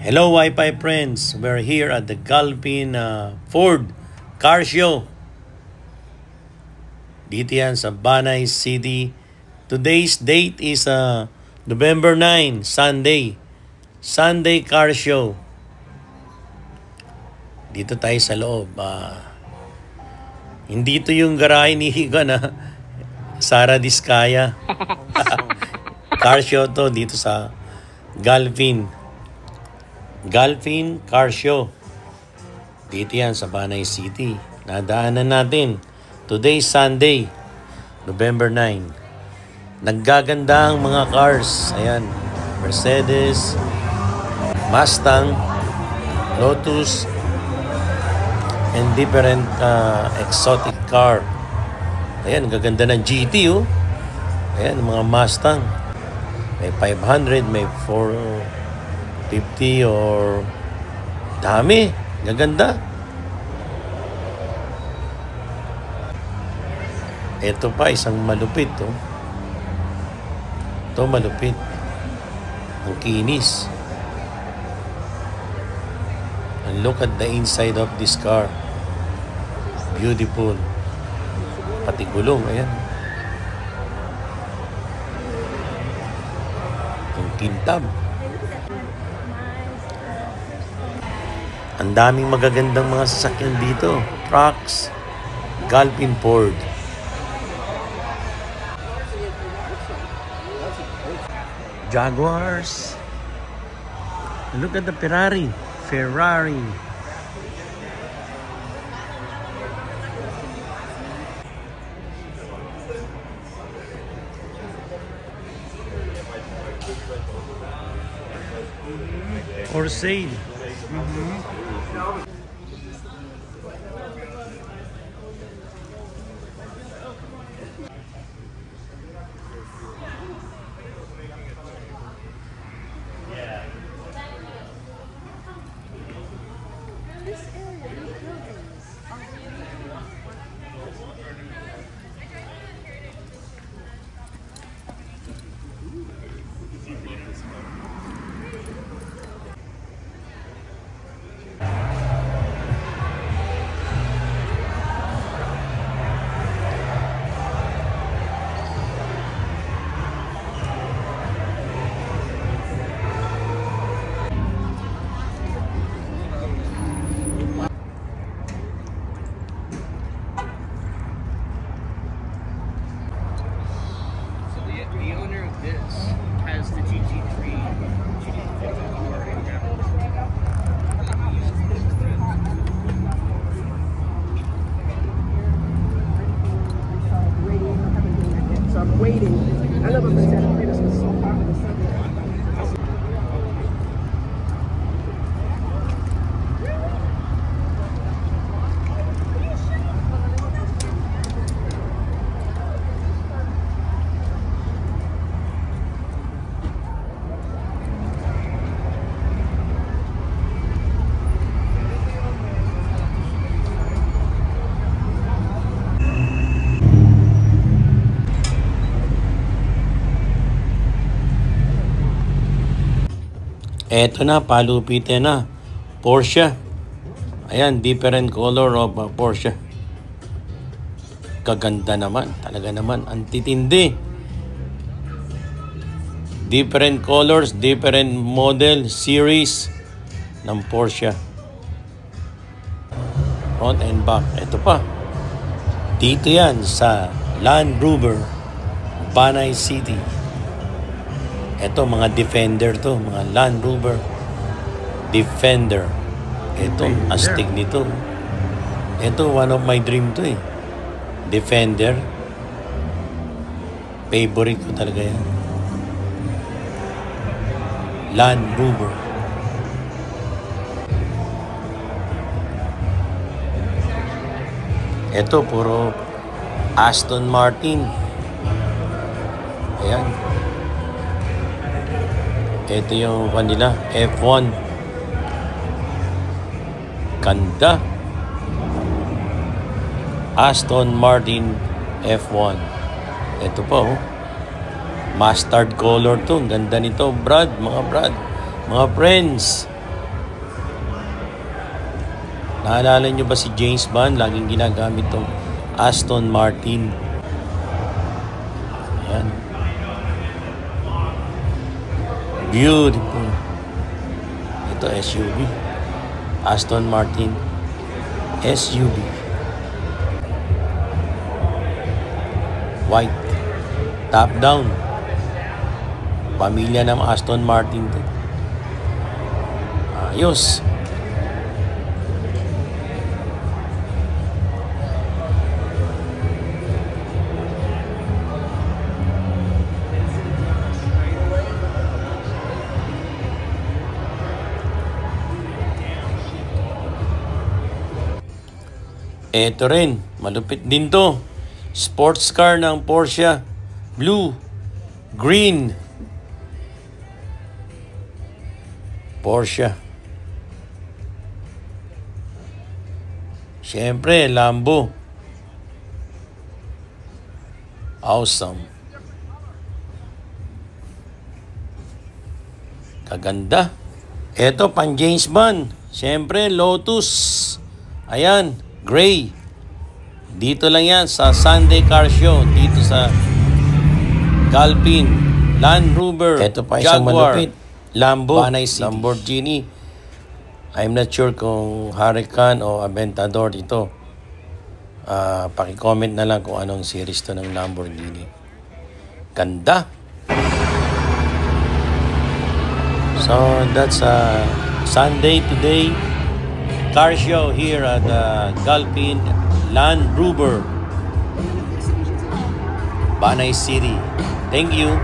Hello Wi-Fi friends, we're here at the Galpin Ford Car Show. Dito yan sa Banay City. Today's date is November 9, Sunday. Sunday Car Show. Dito tayo sa loob. Hindi ito yung garahe ni Higan Sara Diskaya. Car show to dito sa Galpin Car Show. Dito yan sa Banay City. Nadaanan natin. Today Sunday, November 9. Naggaganda ang mga cars. Ayan. Mercedes, Mustang, Lotus, and different exotic car. Ayan, gaganda ng GT oh. Ayan, mga Mustang. May 500, may 450 or dami. Gaganda. Ito pa, isang malupit oh. Ito malupit. Ang kinis. And look at the inside of this car. Beautiful. Pati gulong, ayan. Ang kintab. Ang daming magagandang mga sasakyan dito. Trucks. Galpin Ford. Jaguars. Look at the Ferrari. For sale. The owner of this has the GT3, GT54 in Japanese. So I'm waiting. I love a Mercedes. It's so hot in the sun. Eto na, palupitin na. Porsche. Ayan, different color of Porsche. Kaganda naman. Talaga naman. Ang titindi. Different colors, different model, series ng Porsche. Front and back. Eto pa. Dito yan sa Land Rover, Banay City. Ito, mga Defender to. Mga Land Rover Defender. Ito, astig nito. Ito, one of my dream to eh. Defender. Favorite ko talaga yan. Land Rover. Ito, puro Aston Martin. Ayan. Ito yung kanila, F1. Ganda. Aston Martin F1. Ito pa oh. Mustard color to. Ganda nito, Brad. Mga friends. Naalala nyo ba si James Bond? Laging ginagamit tong Aston Martin. Ayan. Beautiful. Ito SUV. Aston Martin SUV. White. Top down. Pamilya ng Aston Martin to. Ayos. Ito rin, malupit din to. Sports car ng Porsche. Blue, green. Porsche. Siyempre, Lambo. Awesome. Kaganda. Ito, pang James Bond. Siyempre, Lotus. Ayan. Gray. Dito lang yan sa Sunday Car Show. Dito sa Galpin. Land Rover. Ito pa isang Jaguar, malupit. Lambo. Banay City. Lamborghini. I'm not sure kung Huracan o Aventador ito. Paki-comment na lang kung anong series to ng Lamborghini. Ganda. So that's Sunday today. Car show here at Galpin Land Rover, Banay City. Thank you.